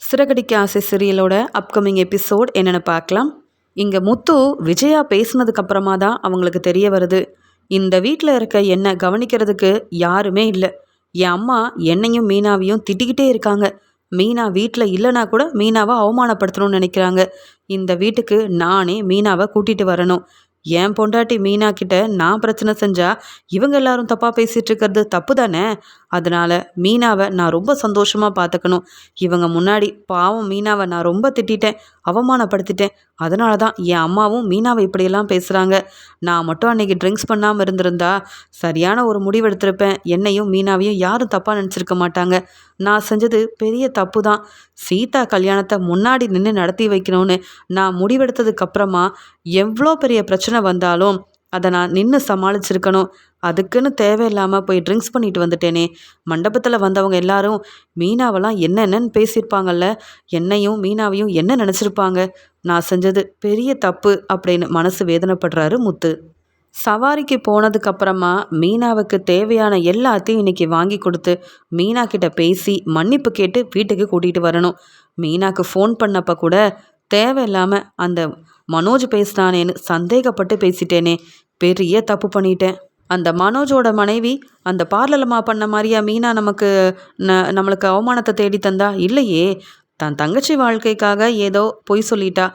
சிறகடிக்க ஆசை சீரியலோட upcoming episode என்னென்னு பார்க்கலாம். இங்கே முத்து விஜயா பேசினதுக்கு அப்புறமா தான் அவங்களுக்கு தெரிய வருது, இந்த வீட்டில் இருக்க என்னை கவனிக்கிறதுக்கு யாருமே இல்லை. என் அம்மா என்னையும் மீனாவையும் திட்டிக்கிட்டே இருக்காங்க. மீனா வீட்டில் இல்லைனா கூட மீனாவை அவமானப்படுத்தணும்னு நினைக்கிறாங்க. இந்த வீட்டுக்கு நானே மீனாவை கூட்டிகிட்டு வரணும். என் பொண்டாட்டி மீனா கிட்ட நான் பிரச்சனை செஞ்சா இவங்க எல்லாரும் தப்பாக பேசிகிட்டு இருக்கிறது தப்பு தானே. அதனால் மீனாவை நான் ரொம்ப சந்தோஷமாக பார்த்துக்கணும். இவங்க முன்னாடி பாவம் மீனாவை நான் ரொம்ப திட்டேன், அவமானப்படுத்திட்டேன். அதனால தான் என் அம்மாவும் மீனாவை இப்படியெல்லாம் பேசுகிறாங்க. நான் மட்டும் அன்றைக்கி ட்ரிங்க்ஸ் பண்ணாமல் இருந்திருந்தா சரியான ஒரு முடிவு எடுத்திருப்பேன். என்னையும் மீனாவையும் யாரும் தப்பாக நினச்சிருக்க மாட்டாங்க. நான் செஞ்சது பெரிய தப்பு தான். சீதா கல்யாணத்தை முன்னாடி நின்று நடத்தி வைக்கணும்னு நான் முடிவெடுத்ததுக்கப்புறமா எவ்வளோ பெரிய பிரச்சனை வந்தாலும் அதை நான் நின்று சமாளிச்சிருக்கணும். அதுக்குன்னு தேவையில்லாமல் போய் ட்ரிங்க்ஸ் பண்ணிட்டு வந்துட்டேனே. மண்டபத்தில் வந்தவங்க எல்லாரும் மீனாவெல்லாம் என்னென்னு பேசியிருப்பாங்கல்ல, என்னையும் மீனாவையும் என்ன நினச்சிருப்பாங்க. நான் செஞ்சது பெரிய தப்பு அப்படின்னு மனசு வேதனைப்படுறாரு முத்து. சவாரிக்கு போனதுக்கப்புறமா மீனாவுக்கு தேவையான எல்லாத்தையும் இன்றைக்கி வாங்கி கொடுத்து மீனா கிட்ட பேசி மன்னிப்பு கேட்டு வீட்டுக்கு கூட்டிகிட்டு வரணும். மீனாக்கு ஃபோன் பண்ணப்போ கூட தேவையில்லாமல் அந்த மனோஜ் பேசினானேன்னு சந்தேகப்பட்டு பேசிட்டேனே. பெரிய தப்பு பண்ணிட்டேன். அந்த மனோஜோட மனைவி அந்த பார்லலம்மா பண்ண மாதிரியா மீனா நம்மளுக்கு அவமானத்தை தேடி தந்தா? இல்லையே, தன் தங்கச்சி வாழ்க்கைக்காக ஏதோ பொய் சொல்லிட்டா.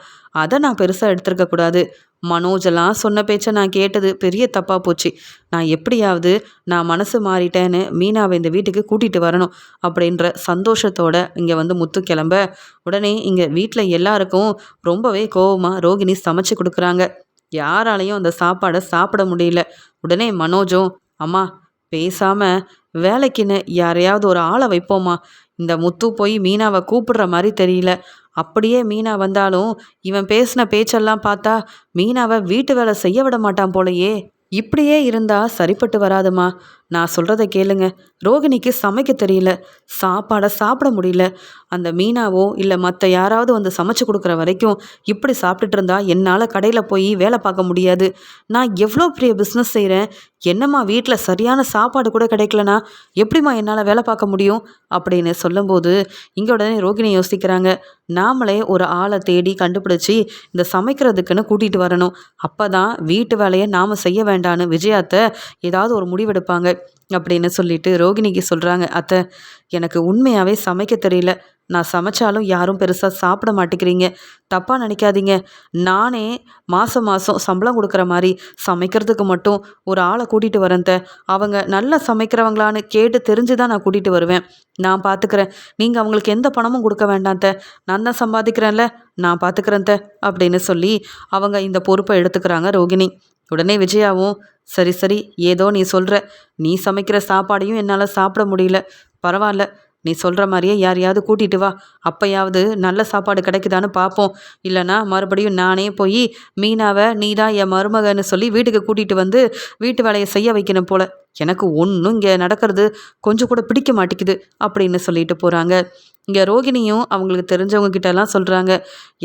அதை நான் பெருசாக எடுத்துருக்கக்கூடாது. மனோஜெல்லாம் சொன்ன பேச்சை நான் கேட்டது பெரிய தப்பாக போச்சு. நான் எப்படியாவது நான் மனசு மாறிட்டேன்னு மீனாவை இந்த வீட்டுக்கு கூட்டிகிட்டு வரணும் அப்படின்ற சந்தோஷத்தோடு இங்கே முத்து கிளம்ப, உடனே இங்கே வீட்டில் எல்லாருக்கும் ரொம்பவே கோவமாக ரோகிணி சமைச்சு கொடுக்குறாங்க. யாராலையும் அந்த சாப்பாடை சாப்பிட முடியல. உடனே மனோஜும், அம்மா பேசாமல் வேலைக்குன்னு யாரையாவது ஒரு ஆளை வைப்போம்மா. இந்த முத்து போய் மீனாவை கூப்பிடுற மாதிரி தெரியல. அப்படியே மீனா வந்தாலும் இவன் பேசின பேச்செல்லாம் பார்த்தா மீனாவை வீட்டு வேலை செய்ய விட மாட்டான் போலையே. இப்படியே இருந்தால் சரிப்பட்டு வராதுமா. நான் சொல்கிறத கேளுங்க. ரோகிணிக்கு சமைக்க தெரியல, சாப்பாடை சாப்பிட முடியல. அந்த மீனாவோ இல்லை மற்ற யாராவது சமைச்சு கொடுக்குற வரைக்கும் இப்படி சாப்பிட்டுட்டு இருந்தா என்னால் கடையில் போய் வேலை பார்க்க முடியாது. நான் எவ்வளோ பெரிய பிஸ்னஸ் செய்கிறேன். என்னம்மா வீட்டில் சரியான சாப்பாடு கூட கிடைக்கலனா எப்படிம்மா என்னால் வேலை பார்க்க முடியும் அப்படின்னு சொல்லும்போது இங்கே உடனே ரோகிணி யோசிக்கிறாங்க, நாமளே ஒரு ஆளை தேடி கண்டுபிடிச்சி இந்த சமைக்கிறதுக்குன்னு கூட்டிகிட்டு வரணும். அப்போ தான் வீட்டு வேலையை நாம் செய்ய வேண்டான்னு விஜயாத்தை ஏதாவது ஒரு முடிவெடுப்பாங்க அப்படின்னு சொல்லிட்டு ரோகிணிக்கு சொல்கிறாங்க, அத்தை எனக்கு உண்மையாகவே சமைக்க தெரியல. நான் சமைச்சாலும் யாரும் பெருசாக சாப்பிட மாட்டேங்கிறீங்க. தப்பாக நினைக்காதீங்க. நானே மாதம் சம்பளம் கொடுக்குற மாதிரி சமைக்கிறதுக்கு மட்டும் ஒரு ஆளை கூட்டிகிட்டு வரேன். அவங்க நல்லா சமைக்கிறவங்களான்னு கேட்டு தெரிஞ்சு தான் நான் கூட்டிகிட்டு வருவேன். நான் பார்த்துக்கிறேன். நீங்கள் அவங்களுக்கு எந்த பணமும் கொடுக்க வேண்டாம். நான் தான் சம்பாதிக்கிறேன்ல, நான் பார்த்துக்கிறேன் அப்படின்னு சொல்லி அவங்க இந்த பொறுப்பை எடுத்துக்கிறாங்க ரோகிணி. உடனே விஜயாவும், சரி ஏதோ நீ சொல்கிற, நீ சமைக்கிற சாப்பாடையும் என்னால் சாப்பிட முடியல. பரவாயில்ல, நீ சொல்கிற மாதிரியே யாரையாவது கூட்டிகிட்டு வா. அப்போயாவது நல்ல சாப்பாடு கிடைக்குதான்னு பார்ப்போம். இல்லைனா மறுபடியும் நானே போய் மீனாவை நீ தான் என் மருமகன்னு சொல்லி வீட்டுக்கு கூட்டிகிட்டு வீட்டு வேலையை செய்ய வைக்கணும் போல். எனக்கு ஒன்றும் இங்கே நடக்கிறது கொஞ்சம் கூட பிடிக்க மாட்டேங்குது அப்படின்னு சொல்லிட்டு போகிறாங்க. இங்கே ரோகிணியும் அவங்களுக்கு தெரிஞ்சவங்க கிட்டலாம் சொல்கிறாங்க,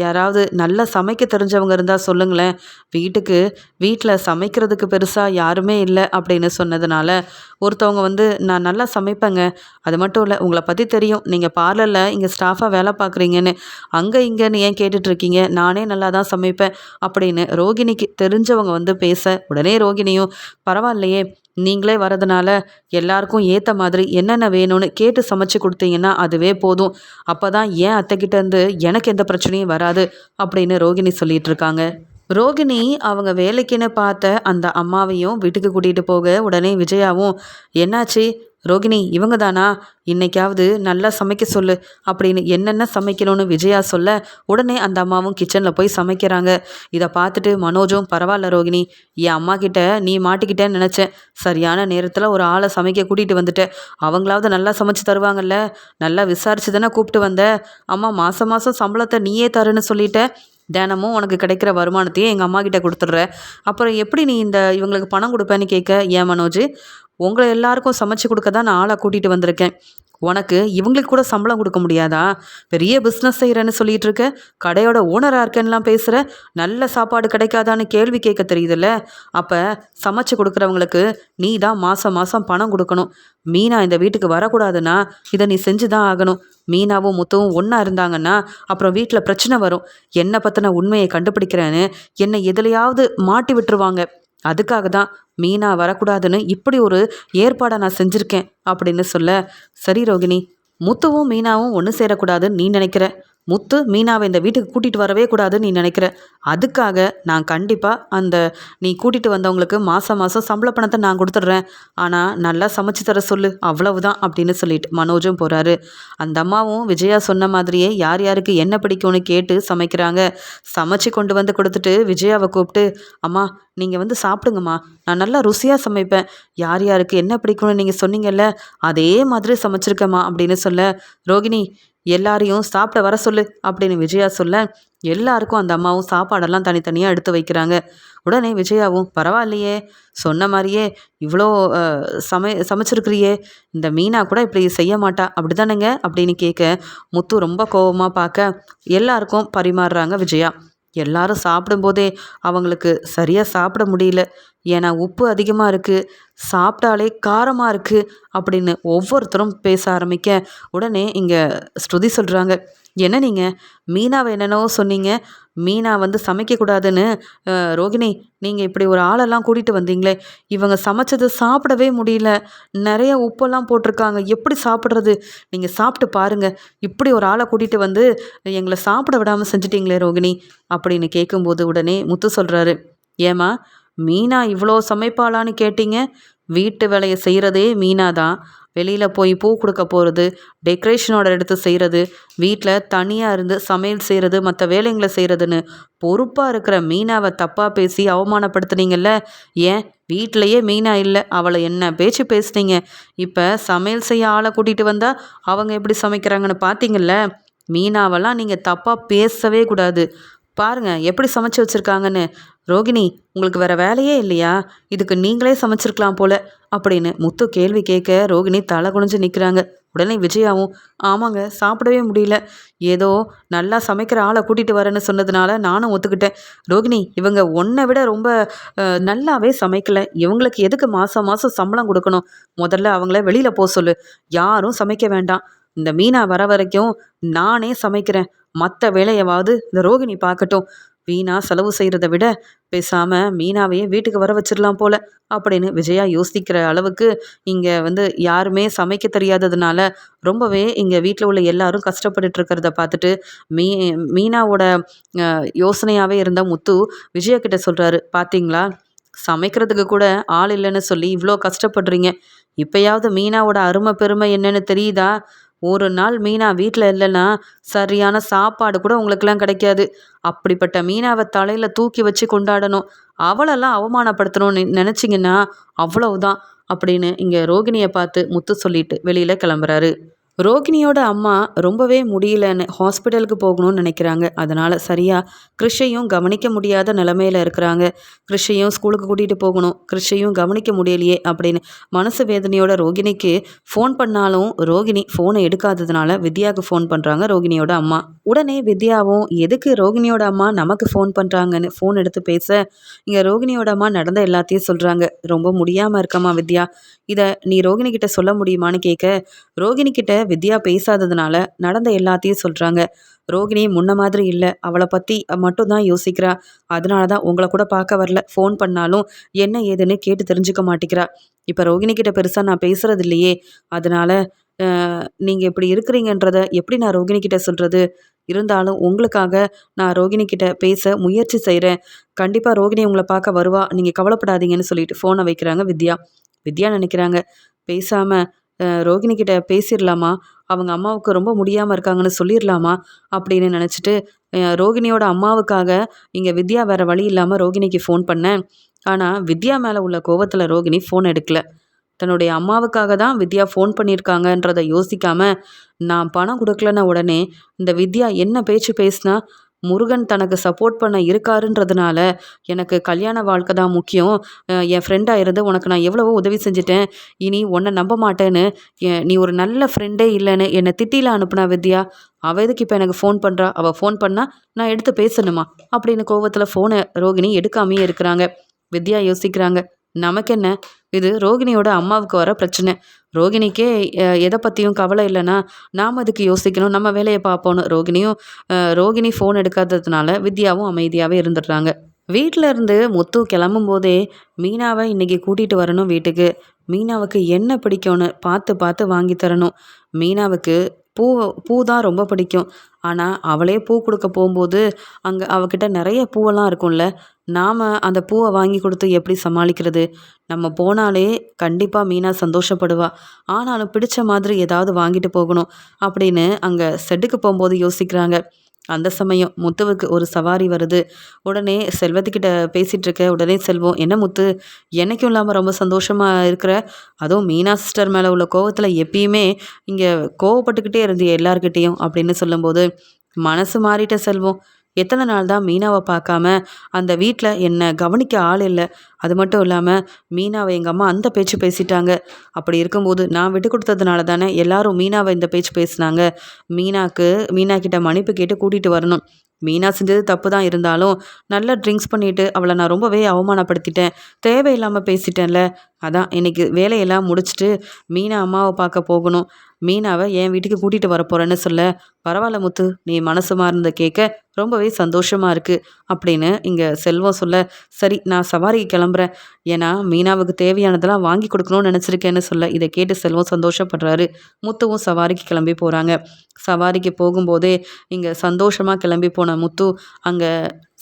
யாராவது நல்லா சமைக்க தெரிஞ்சவங்க இருந்தால் சொல்லுங்களேன். வீட்டில் சமைக்கிறதுக்கு பெருசாக யாருமே இல்லை அப்படின்னு சொன்னதுனால ஒருத்தவங்க நான் நல்லா சமைப்பேங்க, அது மட்டும் இல்லை உங்களை பற்றி தெரியும், நீங்கள் பார்லரில் இங்கே ஸ்டாஃபாக வேலை பார்க்குறீங்கன்னு, அங்கே இங்கேன்னு ஏன் கேட்டுட்ருக்கீங்க, நானே நல்லா தான் சமைப்பேன் அப்படின்னு ரோகிணிக்கு தெரிஞ்சவங்க பேச, உடனே ரோகிணியும், பரவாயில்லையே நீங்களே வரதுனால எல்லாருக்கும் ஏற்ற மாதிரி என்னென்ன வேணும்னு கேட்டு சமைச்சு கொடுத்தீங்கன்னா அதுவே போதும். அப்போ தான் ஏன் அத்தைக்கிட்டேருந்து எனக்கு எந்த பிரச்சனையும் வராது அப்படின்னு ரோகிணி சொல்லிட்டு இருக்காங்க. ரோகிணி அவங்க வேலைக்குன்னு பார்த்த அந்த அம்மாவையும் வீட்டுக்கு கூட்டிகிட்டு போக, உடனே விஜயாவும், என்னாச்சு ரோகிணி இவங்க தானா, இன்னைக்காவது நல்லா சமைக்க சொல்லு அப்படின்னு என்னென்ன சமைக்கணும்னு விஜயா சொல்ல, உடனே அந்த அம்மாவும் கிச்சனில் போய் சமைக்கிறாங்க. இதை பார்த்துட்டு மனோஜும், பரவாயில்ல ரோகிணி, என் அம்மா கிட்ட நீ மாட்டிக்கிட்டேன்னு நினச்சேன். சரியான நேரத்தில் ஒரு ஆளை சமைக்க கூட்டிகிட்டு வந்துட்டேன். அவங்களாவது நல்லா சமைச்சு தருவாங்கல்ல, நல்லா விசாரிச்சு தானே கூப்பிட்டு வந்த. அம்மா மாதம் சம்பளத்தை நீயே தருன்னு சொல்லிட்ட. தினமும் உனக்கு கிடைக்கிற வருமானத்தையே எங்கள் அம்மா கிட்ட கொடுத்துட்ற. அப்புறம் எப்படி நீ இவங்களுக்கு பணம் கொடுப்பேன்னு கேட்க, ஏன் மனோஜ், உங்களை எல்லாருக்கும் சமைச்சு கொடுக்க தான் நான் ஆளை கூட்டிகிட்டு வந்திருக்கேன். உனக்கு இவங்களுக்கு கூட சம்பளம் கொடுக்க முடியாதா? பெரிய பிஸ்னஸ் செய்கிறேன்னு சொல்லிட்டு இருக்க, கடையோட ஓனராக இருக்கேன்னுலாம் பேசுகிற, நல்ல சாப்பாடு கிடைக்காதான்னு கேள்வி கேட்க தெரியுதுல்ல. அப்போ சமைச்சு கொடுக்குறவங்களுக்கு நீ தான் மாதம் மாதம் பணம் கொடுக்கணும். மீனா இந்த வீட்டுக்கு வரக்கூடாதுன்னா இதை நீ செஞ்சு தான் ஆகணும். மீனாவும் முத்துவும் ஒன்றா இருந்தாங்கன்னா அப்புறம் வீட்டில் பிரச்சனை வரும். என்னை பற்றின உண்மையை கண்டுபிடிக்கிறேன்னு என்னை எதுலையாவது மாட்டி விட்டுருவாங்க. அதுக்காக தான் மீனா வரக்கூடாதுன்னு இப்படி ஒரு ஏற்பாடை நான் செஞ்சுருக்கேன் அப்படின்னு சொல்ல, சரி ரோகிணி, முத்துவும் மீனாவும் ஒன்று சேரக்கூடாதுன்னு நீ நினைக்கிற, முத்து மீனாவை இந்த வீட்டுக்கு கூட்டிகிட்டு வரவே கூடாதுன்னு நீ நினைக்கிற, அதுக்காக நான் கண்டிப்பாக நீ கூட்டிகிட்டு வந்தவங்களுக்கு மாதம் மாதம் சம்பள பணத்தை நான் கொடுத்துட்றேன். ஆனால் நல்லா சமைச்சு தர சொல்லு, அவ்வளவுதான் அப்படின்னு சொல்லிட்டு மனோஜும் போகிறாரு. அந்த அம்மாவும் விஜயா சொன்ன மாதிரியே யார் யாருக்கு என்ன பிடிக்கும்னு கேட்டு சமைக்கிறாங்க. சமைச்சு கொண்டு வந்து கொடுத்துட்டு விஜயாவை கூப்பிட்டு, அம்மா நீங்கள் வந்து சாப்பிடுங்கம்மா, நான் நல்லா ருசியாக சமைப்பேன், யார் யாருக்கு என்ன பிடிக்கும்னு நீங்கள் சொன்னீங்கல்ல அதே மாதிரி சமைச்சிருக்கேம்மா அப்படின்னு சொல்ல, ரோகிணி எல்லாரையும் சாப்பிட வர சொல்லு அப்படின்னு விஜயா சொல்ல, எல்லாருக்கும் அந்த அம்மாவும் சாப்பாடெல்லாம் தனித்தனியாக எடுத்து வைக்கிறாங்க. உடனே விஜயாவும், பரவாயில்லையே, சொன்ன மாதிரியே இவ்வளோ சமைச்சிருக்கிறியே, இந்த மீனா கூட இப்படி செய்ய மாட்டா அப்படிதானேங்க அப்படின்னு கேட்க, முத்து ரொம்ப கோபமாக பார்க்க எல்லாருக்கும் பரிமாறுறாங்க விஜயா. எல்லாரும் சாப்பிடும்போதே அவங்களுக்கு சரியாக சாப்பிட முடியல. ஏன்னா உப்பு அதிகமாக இருக்குது, சாப்பிட்டாலே காரமாக இருக்குது அப்படின்னு ஒவ்வொருத்தரும் பேச ஆரம்பிக்க, உடனே இங்கே ஸ்ருதி சொல்கிறாங்க, என்ன நீங்கள் மீனாவை என்னென்னவோ சொன்னீங்க, மீனா வந்து சமைக்கக்கூடாதுன்னு. ரோகிணி, நீங்கள் இப்படி ஒரு ஆளெல்லாம் கூட்டிகிட்டு வந்தீங்களே, இவங்க சமைச்சது சாப்பிடவே முடியல, நிறைய உப்பெல்லாம் போட்டிருக்காங்க, எப்படி சாப்பிட்றது? நீங்கள் சாப்பிட்டு பாருங்கள், இப்படி ஒரு ஆளை கூட்டிகிட்டு வந்து எங்களை சாப்பிட விடாமல் செஞ்சிட்டிங்களே ரோகிணி அப்படின்னு கேட்கும்போது உடனே முத்து சொல்கிறாரு, ஏம்மா மீனா இவ்வளோ சமைப்பாளான்னு கேட்டீங்க? வீட்டு வேலையை செய்கிறதே மீனா தான். வெளியில் போய் பூ கொடுக்க போகிறது, டெக்கரேஷனோட எடுத்து செய்கிறது, வீட்டில் தனியாக இருந்து சமையல் செய்கிறது, மற்ற வேலைங்களை செய்கிறதுன்னு பொறுப்பாக இருக்கிற மீனாவை தப்பாக பேசி அவமானப்படுத்துனீங்கல்ல. ஏன் வீட்டிலையே மீனா இல்லை, அவளை என்ன பேச்சு பேசுனீங்க? இப்போ சமையல் செய்ய ஆளை கூட்டிகிட்டு வந்தால் அவங்க எப்படி சமைக்கிறாங்கன்னு பார்த்தீங்கல்ல. மீனாவெல்லாம் நீங்கள் தப்பாக பேசவே கூடாது. பாருங்க எப்படி சமைச்சு வச்சுருக்காங்கன்னு. ரோகிணி, உங்களுக்கு வேற வேலையே இல்லையா? இதுக்கு நீங்களே சமைச்சிருக்கலாம் போல அப்படின்னு முத்து கேள்வி கேட்க ரோகிணி தலை குனிஞ்சு நிற்கிறாங்க. உடனே விஜயாவும், ஆமாங்க, சாப்பிடவே முடியல, ஏதோ நல்லா சமைக்கிற ஆளை கூட்டிகிட்டு வரேன்னு சொன்னதுனால நானும் ஒத்துக்கிட்டேன். ரோகிணி, இவங்க ஒன்றை விட ரொம்ப நல்லாவே சமைக்கலை, இவங்களுக்கு எதுக்கு மாதம் மாதம் சம்பளம் கொடுக்கணும்? முதல்ல அவங்கள வெளியில் போக சொல்லு, யாரும் சமைக்க வேண்டாம், இந்த மீனா வர வரைக்கும் நானே சமைக்கிறேன், மற்ற வேலையவாவது இந்த ரோகிணி பார்க்கட்டும். வீணா செலவு செய்கிறத விட பேசாமல் மீனாவையே வீட்டுக்கு வர வச்சிடலாம் போல அப்படின்னு விஜயா யோசிக்கிற அளவுக்கு இங்கே வந்து யாருமே சமைக்க தெரியாததுனால ரொம்பவே இங்கே வீட்டில் உள்ள எல்லாரும் கஷ்டப்பட்டுட்டு இருக்கிறத பார்த்துட்டு மீனாவோட யோசனையாகவே இருந்த முத்து விஜயா கிட்ட சொல்கிறாரு, பார்த்தீங்களா, சமைக்கிறதுக்கு கூட ஆள் இல்லைன்னு சொல்லி இவ்வளோ கஷ்டப்படுறீங்க, இப்போயாவது மீனாவோட அருமை பெருமை என்னன்னு தெரியுதா? ஒரு நாள் மீனா வீட்டில் இல்லைன்னா சரியான சாப்பாடு கூட உங்களுக்கெல்லாம் கிடைக்காது. அப்படிப்பட்ட மீனாவை தலையில் தூக்கி வச்சு கொண்டாடணும், அவளெல்லாம் அவமானப்படுத்தணும்னு நினச்சிங்கன்னா அவ்வளவுதான் அப்படின்னு இங்கே ரோகிணியை பார்த்து முத்து சொல்லிட்டு வெளியில் கிளம்புறாரு. ரோகிணியோட அம்மா ரொம்பவே முடியலன்னு ஹாஸ்பிட்டலுக்கு போகணும்னு நினைக்கிறாங்க. அதனால் சரியாக கிறிஷையும் கவனிக்க முடியாத நிலமையில இருக்கிறாங்க. கிறிஷையும் ஸ்கூலுக்கு கூட்டிகிட்டு போகணும், கிறிஷையும் கவனிக்க முடியலையே அப்படின்னு மனசு வேதனையோட ரோகிணிக்கு ஃபோன் பண்ணாலும் ரோகிணி ஃபோனை எடுக்காததுனால வித்யாவுக்கு ஃபோன் பண்ணுறாங்க ரோகிணியோட அம்மா. உடனே வித்யாவும் எதுக்கு ரோகிணியோட அம்மா நமக்கு ஃபோன் பண்ணுறாங்கன்னு ஃபோன் எடுத்து பேச, இங்கே ரோகிணியோட அம்மா நடந்த எல்லாத்தையும் சொல்கிறாங்க. ரொம்ப முடியாமல் இருக்கம்மா வித்யா, இதை நீ ரோகிணி கிட்ட சொல்ல முடியுமான்னு கேட்க, ரோகிணி கிட்ட வித்யா பேசாததுனால நடந்த எல்லாத்தையும் சொல்கிறாங்க. ரோகிணி முன்ன மாதிரி இல்லை, அவளை பற்றி மட்டும்தான் யோசிக்கிறா, அதனால தான் உங்களை கூட பார்க்க வரல, ஃபோன் பண்ணாலும் என்ன ஏதுன்னு கேட்டு தெரிஞ்சுக்க மாட்டேங்கிறா. இப்போ ரோகிணி கிட்ட பெருசாக நான் பேசுறது இல்லையே, அதனால் நீங்கள் இப்படி இருக்கிறீங்கன்றத எப்படி நான் ரோகிணி கிட்ட சொல்கிறது? இருந்தாலும் உங்களுக்காக நான் ரோகிணி கிட்ட பேச முயற்சி செய்கிறேன், கண்டிப்பாக ரோகிணி உங்களை பார்க்க வருவா, நீங்கள் கவலைப்படாதீங்கன்னு சொல்லிட்டு ஃபோனை வைக்கிறாங்க வித்யா. வித்யா நினைக்கிறாங்க, பேசாமல் ரோகிணி கிட்ட பேசிடலாமா, அவங்க அம்மாவுக்கு ரொம்ப முடியாமல் இருக்காங்கன்னு சொல்லிடலாமா அப்படின்னு நினச்சிட்டு ரோகிணியோட அம்மாவுக்காக இங்கே வித்யா வேறு வழி இல்லாமல் ரோகிணிக்கு ஃபோன் பண்ணேன். ஆனால் வித்யா மேலே உள்ள கோபத்தில் ரோகிணி ஃபோன் எடுக்கல. தன்னுடைய அம்மாவுக்காக தான் வித்யா ஃபோன் பண்ணியிருக்காங்கன்றதை யோசிக்காமல் நான் பணம் கொடுக்கலன்னா உடனே இந்த வித்யா என்ன பேச்சு பேசினா முருகன் தனக்கு சப்போர்ட் பண்ண இருக்காருன்றதுனால எனக்கு கல்யாண வாழ்க்கை தான் முக்கியம். என் ஃப்ரெண்டாக இருந்து உனக்கு நான் எவ்வளவோ உதவி செஞ்சுட்டேன். இனி உன்னை நம்ப மாட்டேன்னு நீ ஒரு நல்ல ஃப்ரெண்டே இல்லைன்னு என்னை திட்டில அனுப்புனா வித்யா. அவள் எதுக்கு இப்போ எனக்கு ஃபோன் பண்ணுறா? அவள் ஃபோன் பண்ணால் நான் எடுத்து பேசணுமா அப்படின்னு கோவத்தில் ஃபோனை ரோகிணி எடுக்காமையே இருக்கிறாங்க. வித்யா யோசிக்கிறாங்க, நமக்கென்ன, இது ரோகிணியோட அம்மாவுக்கு வர பிரச்சனை. ரோகிணிக்கே எதை பற்றியும் கவலை இல்லைன்னா நாம் அதுக்கு யோசிக்கணும், நம்ம வேலையை பார்ப்போன்னு ரோகிணி ஃபோன் எடுக்காததுனால வித்யாவும் அமைதியாகவே இருந்துடுறாங்க. வீட்டில் இருந்து முத்து கிளம்பும் போதே மீனாவை இன்றைக்கி கூட்டிகிட்டு வரணும் வீட்டுக்கு. மீனாவுக்கு என்ன பிடிக்கும்னு பார்த்து பார்த்து வாங்கி தரணும். மீனாவுக்கு பூ பூ தான் ரொம்ப பிடிக்கும். ஆனால் அவளே பூ கொடுக்க போகும்போது அங்கே அவகிட்ட நிறைய பூவெல்லாம் இருக்கும்ல, நாம் அந்த பூவை வாங்கி கொடுத்து எப்படி சமாளிக்கிறது? நம்ம போனாலே கண்டிப்பாக மீனா சந்தோஷப்படுவா. ஆனாலும் பிடிச்ச மாதிரி ஏதாவது வாங்கிட்டு போகணும் அப்படின்னு அங்கே செட்டுக்கு போகும்போது யோசிக்கிறாங்க. அந்த சமயம் முத்துவுக்கு ஒரு சவாரி வருது. உடனே செல்வத்துக்கிட்ட பேசிகிட்டு இருக்க. உடனே செல்வம், என்ன முத்து, என்னைக்கும் இல்லாமல் ரொம்ப சந்தோஷமாக இருக்கிற, அதுவும் மீனா சிஸ்டர் மேலே உள்ள கோவத்தில் எப்பயுமே இங்கே கோவப்பட்டுக்கிட்டே இருந்திய எல்லார்கிட்டேயும் அப்படின்னு சொல்லும்போது, மனசு மாறிட்ட செல்வம். எத்தனை நாள் தான் மீனாவை பார்க்காம, அந்த வீட்டில் என்னை கவனிக்க ஆள் இல்லை. அது மட்டும் இல்லாமல் மீனாவை எங்கள் அம்மா அந்த பேச்சு பேசிட்டாங்க. அப்படி இருக்கும்போது நான் விட்டு கொடுத்ததுனால தானே எல்லாரும் மீனாவை இந்த பேச்சு பேசினாங்க. மீனா கிட்ட மன்னிப்பு கேட்டு கூட்டிகிட்டு வரணும். மீனா செஞ்சது தப்பு தான் இருந்தாலும் நல்லா ட்ரிங்க்ஸ் பண்ணிவிட்டு அவளை நான் ரொம்பவே அவமானப்படுத்திட்டேன். தேவையில்லாமல் பேசிட்டேன்ல. அதான் இன்னைக்கு வேலையெல்லாம் முடிச்சுட்டு மீனா அம்மாவை பார்க்க போகணும். மீனாவை என் வீட்டுக்கு கூட்டிகிட்டு வரப்போகிறேன்னு சொல்ல, பரவாயில்ல முத்து, நீ மனசு மாறுனதை கேட்க ரொம்பவே சந்தோஷமாக இருக்குது அப்படின்னு இங்கே செல்வம் சொல்ல, சரி நான் சவாரிக்கு கிளம்புறேன். ஏன்னா மீனாவுக்கு தேவையானதெல்லாம் வாங்கி கொடுக்கணும்னு நினச்சிருக்கேன்னு சொல்ல, இதை கேட்டு செல்வம் சந்தோஷப்படுறாரு. முத்துவும் சவாரிக்கு கிளம்பி போகிறாங்க. சவாரிக்கு போகும்போதே இங்கே சந்தோஷமாக கிளம்பி போன முத்து அங்கே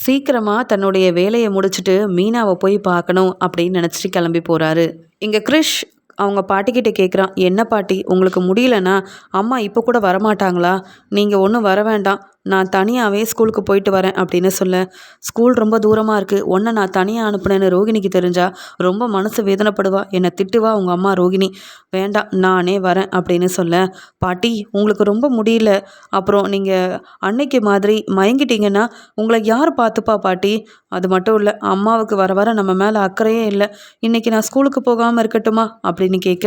சீக்கிரமாக தன்னுடைய வேலையை முடிச்சுட்டு மீனாவை போய் பார்க்கணும் அப்படின்னு நினச்சிட்டு கிளம்பி போகிறாரு. இங்கே கிரிஷ் அவங்க பாட்டிக்கிட்ட கேட்குறான், என்ன பாட்டி, உங்களுக்கு முடியலன்னா அம்மா இப்போ கூட வரமாட்டாங்களா? நீங்கள் ஒன்றும் வர வேண்டாம், நான் தனியாகவே ஸ்கூலுக்கு போயிட்டு வரேன் அப்படின்னு சொல்ல, ஸ்கூல் ரொம்ப தூரமாக இருக்குது, ஒன்றை நான் தனியாக அனுப்புனேன்னு ரோகிணிக்கு தெரிஞ்சா ரொம்ப மனசு வேதனைப்படுவா, என்னை திட்டுவா உங்கள் அம்மா ரோகிணி, வேண்டாம் நானே வரேன் அப்படின்னு சொல்ல, பாட்டி உங்களுக்கு ரொம்ப முடியல, அப்புறம் நீங்கள் அன்னைக்கு மாதிரி மயங்கிட்டீங்கன்னா உங்களை யார் பார்த்துப்பா பாட்டி? அது மட்டும் இல்லை, அம்மாவுக்கு வர வர நம்ம மேலே அக்கறையே இல்லை, இன்றைக்கி நான் ஸ்கூலுக்கு போகாமல் இருக்கட்டுமா அப்படின்னு கேட்க,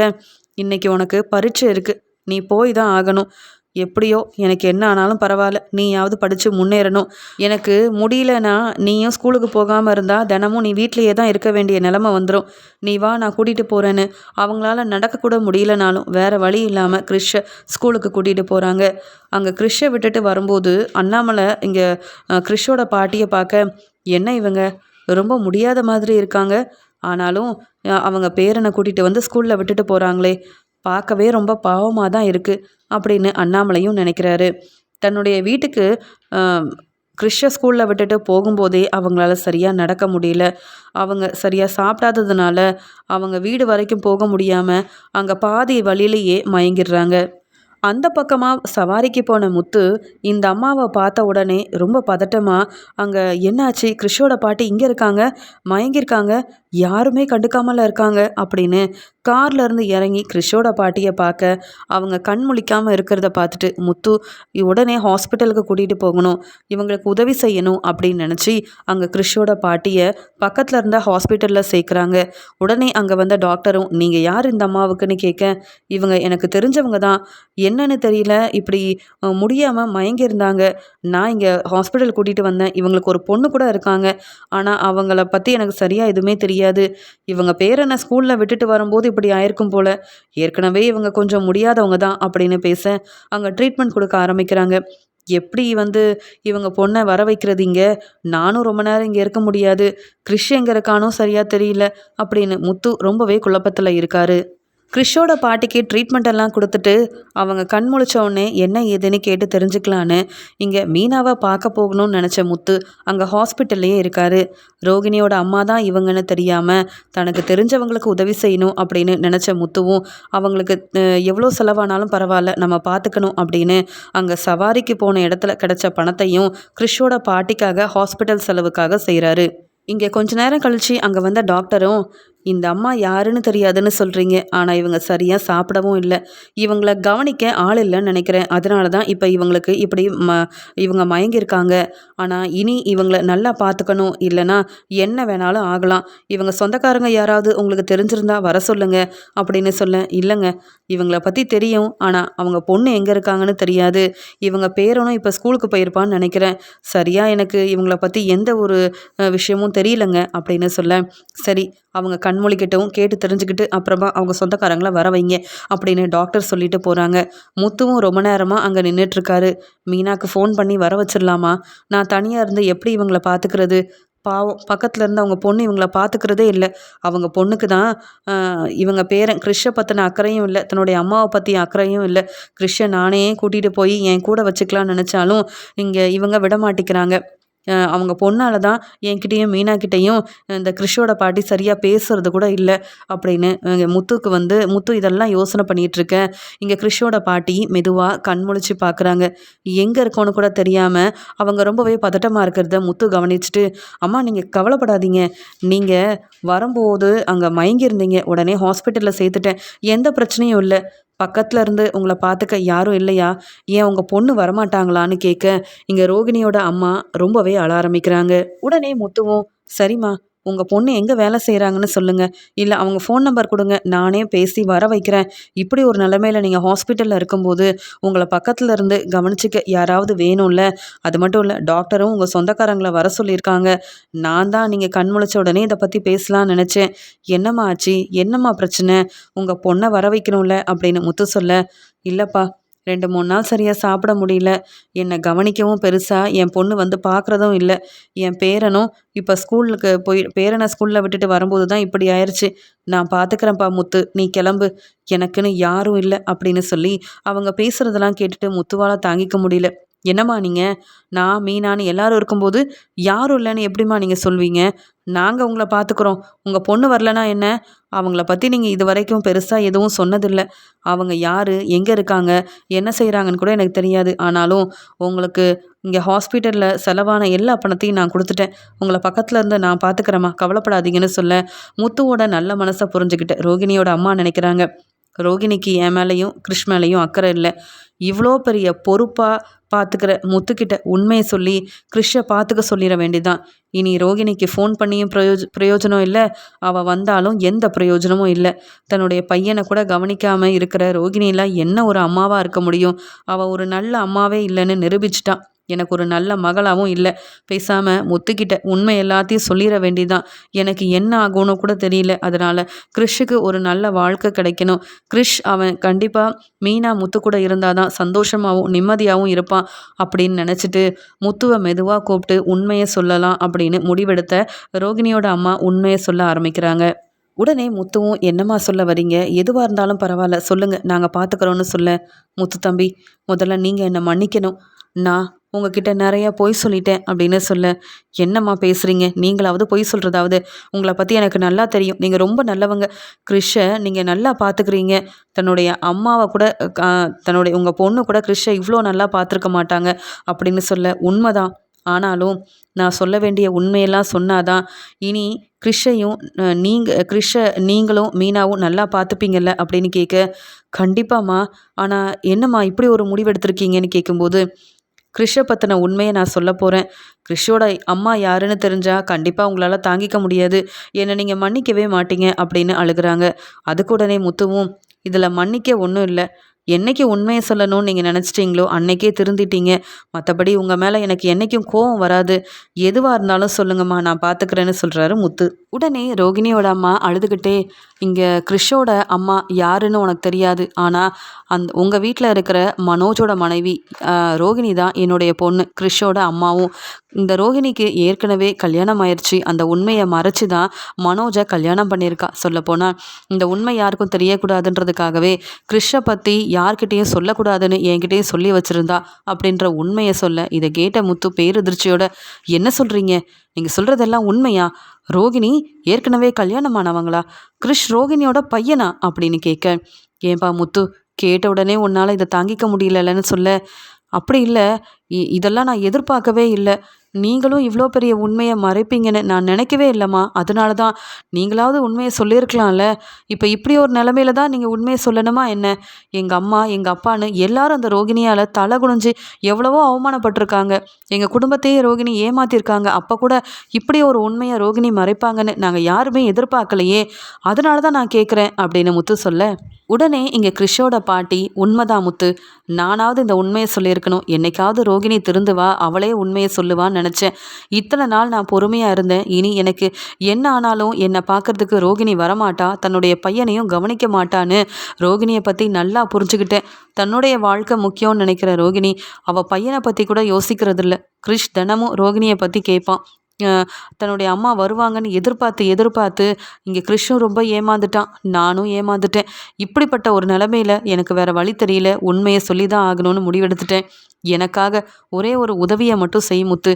இன்றைக்கி உனக்கு பரீட்சை இருக்குது, நீ போய் தான் ஆகணும். எப்படியோ எனக்கு என்ன ஆனாலும் பரவாயில்ல, நீயாவது படித்து முன்னேறணும். எனக்கு முடியலன்னா நீயும் ஸ்கூலுக்கு போகாமல் இருந்தால் தினமும் நீ வீட்லேயே தான் இருக்க வேண்டிய நிலமை வந்துடும். நீ வா, நான் கூட்டிகிட்டு போகிறேன்னு அவங்களால நடக்கக்கூட முடியலனாலும் வேறு வழி இல்லாமல் கிறிஷை ஸ்கூலுக்கு கூட்டிகிட்டு போகிறாங்க. அங்கே கிறிஷை விட்டுட்டு வரும்போது அண்ணாமலை இங்கே கிறிஷோட பாட்டியை பார்க்க, என்ன இவங்க ரொம்ப முடியாத மாதிரி இருக்காங்க, ஆனாலும் அவங்க பேரனை கூட்டிகிட்டு வந்து ஸ்கூலில் விட்டுட்டு போகிறாங்களே, பார்க்கவே ரொம்ப பாவமாக தான் இருக்குது அப்படின்னு அண்ணாமலையும் நினைக்கிறாரு. தன்னுடைய வீட்டுக்கு கிறிஷை ஸ்கூலில் விட்டுட்டு போகும்போதே அவங்களால சரியாக நடக்க முடியல. அவங்க சரியாக சாப்பிடாததுனால அவங்க வீடு வரைக்கும் போக முடியாமல் அங்கே பாதி வழியிலேயே மயங்கிடுறாங்க. அந்த பக்கமாக சவாரிக்கு போன முத்து இந்த அம்மாவை பார்த்த உடனே ரொம்ப பதட்டமாக, அங்கே என்னாச்சு, கிறிஷோட பாட்டி இங்கே இருக்காங்க, மயங்கியிருக்காங்க, யாருமே கண்டுக்காமல இருக்காங்க அப்படின்னு கார்லேருந்து இறங்கி கிறிஷோட பாட்டியை பார்க்க, அவங்க கண் முழிக்காமல் இருக்கிறத பார்த்துட்டு முத்து உடனே ஹாஸ்பிட்டலுக்கு கூட்டிகிட்டு போகணும், இவங்களுக்கு உதவி செய்யணும் அப்படின்னு நினச்சி அங்கே கிறிஷோட பாட்டியை பக்கத்தில் இருந்த ஹாஸ்பிட்டலில் சேர்க்குறாங்க. உடனே அங்கே வந்த டாக்டரும், நீங்கள் யார் இந்த அம்மாவுக்குன்னு கேட்க, இவங்க எனக்கு தெரிஞ்சவங்க தான், என்னன்னு தெரியல, இப்படி முடியாமல் மயங்கியிருந்தாங்க, நான் இங்கே ஹாஸ்பிட்டல் கூட்டிகிட்டு வந்தேன், இவங்களுக்கு ஒரு பொண்ணு கூட இருக்காங்க, ஆனால் அவங்கள பற்றி எனக்கு சரியாக எதுவுமே தெரியாது, இவங்க பேரனை ஸ்கூலில் விட்டுட்டு வரும்போது இப்படி ஆயிருக்கும் போல், ஏற்கனவே இவங்க கொஞ்சம் முடியாதவங்க தான் அப்படின்னு பேச அங்கே ட்ரீட்மெண்ட் கொடுக்க ஆரம்பிக்கிறாங்க. எப்படி இவங்க பொண்ணை வர வைக்கிறது இங்கே, நானும் ரொம்ப நேரம் இங்கே இருக்க முடியாது, கிறிஷ் எங்கே இருக்கானோ சரியாக தெரியல அப்படின்னு முத்து ரொம்பவே குழப்பத்தில் இருக்காரு. கிறிஷோட பாட்டிக்கு ட்ரீட்மெண்ட் எல்லாம் கொடுத்துட்டு அவங்க கண் முழிச்ச உடனே என்ன ஏதுன்னு கேட்டு தெரிஞ்சுக்கலான்னு இங்கே மீனாவை பார்க்க போகணும்னு நினச்ச முத்து அங்கே ஹாஸ்பிட்டல்லையே இருக்காரு. ரோகிணியோட அம்மா தான் இவங்கன்னு தெரியாமல் தனக்கு தெரிஞ்சவங்களுக்கு உதவி செய்யணும் அப்படின்னு நினச்ச முத்துவும் அவங்களுக்கு எவ்வளோ செலவானாலும் பரவாயில்ல நம்ம பார்த்துக்கணும் அப்படின்னு அங்கே சவாரிக்கு போன இடத்துல கிடைச்ச பணத்தையும் கிறிஷோட பாட்டிக்காக ஹாஸ்பிட்டல் செலவுக்காக செய்கிறாரு. இங்கே கொஞ்ச நேரம் கழித்து அங்கே வந்த டாக்டரும், இந்த அம்மா யாருன்னு தெரியாதுன்னு சொல்கிறீங்க, ஆனால் இவங்க சரியாக சாப்பிடவும் இல்லை. இவங்கள கவனிக்க ஆள் இல்லைன்னு நினைக்கிறேன். அதனால தான் இப்போ இவங்களுக்கு இப்படி இவங்க மயங்கியிருக்காங்க. ஆனால் இனி இவங்கள நல்லா பார்த்துக்கணும், இல்லைன்னா என்ன வேணாலும் ஆகலாம். இவங்க சொந்தக்காரங்க யாராவது உங்களுக்கு தெரிஞ்சிருந்தா வர சொல்லுங்க அப்படின்னு சொல்ல, இல்லைங்க இவங்கள பற்றி தெரியும், ஆனால் அவங்க பொண்ணு எங்கே இருக்காங்கன்னு தெரியாது. இவங்க பேரனும் இப்போ ஸ்கூலுக்கு போயிருப்பான்னு நினைக்கிறேன். சரியாக எனக்கு இவங்கள பற்றி எந்த ஒரு விஷயமும் தெரியலங்க அப்படின்னு சொல்ல, சரி அவங்க கண்மொழிக்கிட்டவும் கேட்டு தெரிஞ்சுக்கிட்டு அப்புறமா அவங்க சொந்தக்காரங்களை வர வைங்க அப்படின்னு டாக்டர் சொல்லிட்டு போகிறாங்க. முத்துவும் ரொம்ப நேரமாக அங்கே நின்றுட்டுருக்காரு. மீனாக்கு ஃபோன் பண்ணி வர வச்சிடலாமா? நான் தனியாக இருந்து எப்படி இவங்களை பார்த்துக்கிறது? பாவம் பக்கத்தில் இருந்து அவங்க பொண்ணு இவங்கள பார்த்துக்கிறதே இல்லை. அவங்க பொண்ணுக்கு தான் இவங்க பேரன் கிறிஷை பற்றின அக்கறையும் இல்லை, தன்னுடைய அம்மாவை பற்றி அக்கறையும் இல்லை. கிறிஷை நானே கூட்டிகிட்டு போய் என் கூட வச்சுக்கலான்னு நினச்சாலும் இங்கே இவங்க விட மாட்டேங்கிறாங்க. அவங்க பொண்ணால் தான் என்கிட்டேயும் மீனாக்கிட்டேயும் இந்த கிறிஷோட பாட்டி சரியாக பேசுறது கூட இல்லை அப்படின்னு முத்துக்கு முத்து இதெல்லாம் யோசனை பண்ணிகிட்ருக்கேன். இங்கே கிறிஷோட பாட்டி மெதுவாக கண்முழிச்சு பார்க்குறாங்க. எங்கே இருக்கோன்னு கூட தெரியாமல் அவங்க ரொம்பவே பதட்டமாக இருக்கிறத முத்து கவனிச்சுட்டு, அம்மா நீங்கள் கவலைப்படாதீங்க, நீங்கள் வரும்போது அங்கே மயங்கியிருந்தீங்க, உடனே ஹாஸ்பிட்டலில் சேர்த்துட்டேன், எந்த பிரச்சனையும் இல்லை. பக்கத்தில் இருந்து உங்களை பார்த்துக்க யாரும் இல்லையா? ஏன் உங்கள் பொண்ணு வரமாட்டாங்களான்னு கேட்க, இங்கே ரோகிணியோட அம்மா ரொம்பவே அழ ஆரம்பிக்கிறாங்க. உடனே முத்துவும், சரிம்மா உங்கள் பொண்ணு எங்கே வேலை செய்கிறாங்கன்னு சொல்லுங்கள், இல்லை அவங்க ஃபோன் நம்பர் கொடுங்க, நானே பேசி வர வைக்கிறேன். இப்படி ஒரு நிலைமையில் நீங்கள் ஹாஸ்பிட்டலில் இருக்கும்போது உங்களை பக்கத்தில் இருந்து கவனிச்சிக்க யாராவது வேணும்ல. அது மட்டும் இல்லை, டாக்டரும் உங்கள் சொந்தக்காரங்களை வர சொல்லியிருக்காங்க. நான் தான் நீங்கள் கண் முழிச்ச உடனே இதை பற்றி பேசலான்னு நினச்சேன். என்னம்மா ஆச்சு, என்னம்மா பிரச்சனை, உங்கள் பொண்ணை வர வைக்கணும்ல அப்படின்னு முத்து சொல்ல, இல்லைப்பா 2-3 நாள் சரியாக சாப்பிட முடியல, என்னை கவனிக்கவும் பெருசாக என் பொண்ணு பார்க்குறதும் இல்லை. என் பேரனும் இப்போ ஸ்கூலுக்கு பேரனை ஸ்கூலில் விட்டுட்டு வரும்போது தான் இப்படி ஆயிடுச்சு. நான் பார்த்துக்கிறேன்ப்பா முத்து, நீ கிளம்பு, எனக்குன்னு யாரும் இல்லை அப்படின்னு சொல்லி அவங்க பேசுகிறதெல்லாம் கேட்டுட்டு முத்துவால் தாங்கிக்க முடியல. என்னம்மா நீங்கள், நான் மீனான்னு எல்லாரும் இருக்கும்போது யாரும் இல்லைன்னு எப்படிம்மா நீங்கள் சொல்வீங்க? நாங்கள் உங்களை பார்த்துக்குறோம், உங்கள் பொண்ணு வரலனா என்ன? அவங்கள பற்றி நீங்கள் இது வரைக்கும் பெருசாக எதுவும் சொன்னதில்லை. அவங்க யார், எங்கே இருக்காங்க, என்ன செய்கிறாங்கன்னு கூட எனக்கு தெரியாது. ஆனாலும் உங்களுக்கு இங்கே ஹாஸ்பிட்டலில் செலவான எல்லா பணத்தையும் நான் கொடுத்துட்டேன். உங்களை பக்கத்தில் இருந்து நான் பார்த்துக்கிறேம்மா, கவலைப்படாதீங்கன்னு சொல்ல, முத்துவோட நல்ல மனசை புரிஞ்சுக்கிட்டு ரோகிணியோட அம்மா நினைக்கிறாங்க, ரோகிணிக்கு என் மேலேயும் கிருஷ் மேலேயும் அக்கறை இல்லை. இவ்வளோ பெரிய பொறுப்பாக பார்த்துக்கிற முத்துக்கிட்ட உண்மையை சொல்லி கிருஷை பார்த்துக்க சொல்லிட வேண்டியதான். இனி ரோகிணிக்கு ஃபோன் பண்ணியும் பிரயோஜனம் இல்லை, அவள் வந்தாலும் எந்த பிரயோஜனமும் இல்லை. தன்னுடைய பையனை கூட கவனிக்காமல் இருக்கிற ரோகிணிலாம் என்ன ஒரு அம்மாவாக இருக்க முடியும்? அவள் ஒரு நல்ல அம்மாவே இல்லைன்னு நிரூபிச்சிட்டான். எனக்கு ஒரு நல்ல மகளாகவும் இல்லை. பேசாமல் முத்துக்கிட்ட உண்மை எல்லாத்தையும் சொல்லிட வேண்டியதான். எனக்கு என்ன ஆகும்னு கூட தெரியல. அதனால் கிறிஷுக்கு ஒரு நல்ல வாழ்க்கை கிடைக்கணும். கிறிஷ் அவன் கண்டிப்பாக மீனா முத்து கூட இருந்தால் தான் சந்தோஷமாகவும் நிம்மதியாகவும் இருப்பான் அப்படின்னு நினச்சிட்டு முத்துவை மெதுவாக கூப்பிட்டு உண்மையை சொல்லலாம் அப்படின்னு முடிவெடுத்த ரோகிணியோட அம்மா உண்மையை சொல்ல ஆரம்பிக்கிறாங்க. உடனே முத்துவும், என்னம்மா சொல்ல வரீங்க? எதுவாக இருந்தாலும் பரவாயில்ல சொல்லுங்கள், நாங்கள் பார்த்துக்குறோன்னு சொல்ல, முத்து தம்பி முதல்ல நீங்கள் என்னை மன்னிக்கணும். நான் உங்ககிட்ட நிறைய பொய் சொல்லிட்டேன் அப்படின்னு சொல்ல, என்னம்மா பேசுகிறீங்க? நீங்களாவது பொய் சொல்கிறதாவது? உங்களை பற்றி எனக்கு நல்லா தெரியும், நீங்கள் ரொம்ப நல்லவங்க. கிறிஷை நீங்கள் நல்லா பார்த்துக்கிறீங்க. தன்னுடைய அம்மாவை கூட உங்கள் பொண்ணு கூட கிறிஷை இவ்வளோ நல்லா பார்த்துருக்க மாட்டாங்க அப்படின்னு சொல்ல, உண்மைதான். ஆனாலும் நான் சொல்ல வேண்டிய உண்மையெல்லாம் சொன்னாதான் இனி கிறிஷையும் நீங்களும் மீனாவும் நல்லா பார்த்துப்பீங்கல்ல அப்படின்னு கேட்க, கண்டிப்பாம்மா. ஆனால் என்னம்மா இப்படி ஒரு முடிவு எடுத்திருக்கீங்கன்னு கேட்கும்போது, கிறிஷை பற்றின உண்மையை நான் சொல்ல போகிறேன். கிறிஷோட அம்மா யாருன்னு தெரிஞ்சால் கண்டிப்பாக உங்களால் தாங்கிக்க முடியாது, என்னை நீங்கள் மன்னிக்கவே மாட்டீங்க அப்படின்னு அழுகிறாங்க. அதுக்கு உடனே முத்துவும், இதில் மன்னிக்க ஒன்றும் இல்லை, என்னைக்கு உண்மையை சொல்லணும்னு நீங்கள் நினச்சிட்டிங்களோ அன்னைக்கே திருந்திட்டீங்க. மற்றபடி உங்கள் மேலே எனக்கு என்றைக்கும் கோவம் வராது. எதுவாக இருந்தாலும் சொல்லுங்கம்மா, நான் பார்த்துக்கிறேன்னு சொல்கிறாரு முத்து. உடனே ரோகிணியோட அம்மா அழுதுகிட்டே, இங்கே கிறிஷோட அம்மா யாருன்னு உனக்கு தெரியாது, ஆனால் உங்கள் வீட்டில் இருக்கிற மனோஜோட மனைவி ரோகிணி தான் என்னுடைய பொண்ணு, கிறிஷோட அம்மாவும். இந்த ரோகிணிக்கு ஏற்கனவே கல்யாணம் ஆயிடுச்சு. அந்த உண்மையை மறைச்சி தான் மனோஜை கல்யாணம் பண்ணியிருக்கா. சொல்லப்போனால் இந்த உண்மை யாருக்கும் தெரியக்கூடாதுன்றதுக்காகவே கிறிஷை பற்றி யார்கிட்டையும் சொல்லக்கூடாதுன்னு என்கிட்டையும் சொல்லி வச்சுருந்தா அப்படின்ற உண்மையை சொல்ல, இதை கேட்ட முத்து பேரதிர்ச்சியோட, என்ன சொல்கிறீங்க? நீங்கள் சொல்கிறதெல்லாம் உண்மையா? ரோகிணி ஏற்கனவே கல்யாணமானவங்களா? கிறிஷ் ரோகிணியோட பையனா அப்படின்னு கேட்க, ஏன்பா முத்து, கேட்ட உடனே உன்னால் இதை தாங்கிக்க முடியலன்னு சொல்ல, அப்படி இல்லை, இதெல்லாம் நான் எதிர்பார்க்கவே இல்லை. நீங்களும் இவ்வளோ பெரிய உண்மையை மறைப்பீங்கன்னு நான் நினைக்கவே இல்லைம்மா. அதனால தான் நீங்களாவது உண்மையை சொல்லியிருக்கலாம்ல. இப்போ இப்படி ஒரு நிலமையில தான் நீங்கள் உண்மையை சொல்லணுமா என்ன? எங்கள் அம்மா எங்கள் அப்பான்னு எல்லாரும் அந்த ரோகிணியால் தலை குனிஞ்சு எவ்வளவோ அவமானப்பட்டிருக்காங்க. எங்கள் குடும்பத்தையே ரோகிணி ஏமாத்திருக்காங்க. அப்போ கூட இப்படி ஒரு உண்மையை ரோகிணி மறைப்பாங்கன்னு நாங்கள் யாருமே எதிர்பார்க்கலையே. அதனால தான் நான் கேட்குறேன் அப்படின்னு முத்து சொல்ல, உடனே இங்கே கிறிஷோட பாட்டி, உண்மைதான் முத்து, நானாவது இந்த உண்மையை சொல்லியிருக்கணும். என்னைக்காவது ரோகிணி திருந்துவா, அவளே உண்மையை சொல்லுவான்னு நினச்சேன். இத்தனை நாள் நான் பொறுமையாக இருந்தேன். இனி எனக்கு என்ன ஆனாலும் என்னை பார்க்கறதுக்கு ரோகிணி வரமாட்டா, தன்னுடைய பையனையும் கவனிக்க மாட்டான்னு ரோகிணியை பற்றி நல்லா புரிஞ்சுக்கிட்டேன். தன்னுடைய வாழ்க்கை முக்கியம்னு நினைக்கிற ரோகிணி அவள் பையனை பற்றி கூட யோசிக்கிறதில்ல. கிறிஷ் தினமும் ரோகிணியை பற்றி கேட்பான். தன்னுடைய அம்மா வருவாங்கன்னு எதிர்பார்த்து எதிர்பார்த்து இங்கே கிறிஷும் ரொம்ப ஏமாந்துட்டான். நானும் ஏமாந்துட்டேன். இப்படிப்பட்ட ஒரு நிலமையில எனக்கு வேற வழி தெரியல. உண்மையை சொல்லி தான் ஆகணும்னு முடிவெடுத்துட்டேன். எனக்காக ஒரே ஒரு உதவியை மட்டும் செய் முத்து.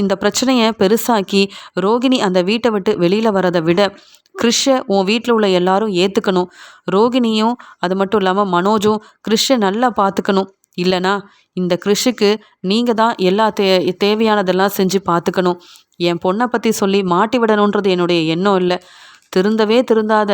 இந்த பிரச்சனையை பெருசாக்கி ரோகிணி அந்த வீட்டை விட்டு வெளியில் வரதை விட கிறிஷை உன் வீட்டில் உள்ள எல்லாரும் ஏற்றுக்கணும். ரோகிணியும் அது மட்டும் இல்லாமல் மனோஜும் கிறிஷை நல்லா பார்த்துக்கணும். இல்லைனா இந்த கிறிஷுக்கு நீங்கள் தான் எல்லா தேவையானதெல்லாம் செஞ்சு பார்த்துக்கணும். என் பொண்ணை பற்றி சொல்லி மாட்டி விடணுன்றது என்னுடைய எண்ணம் இல்லை. திருந்தவே திருந்தாத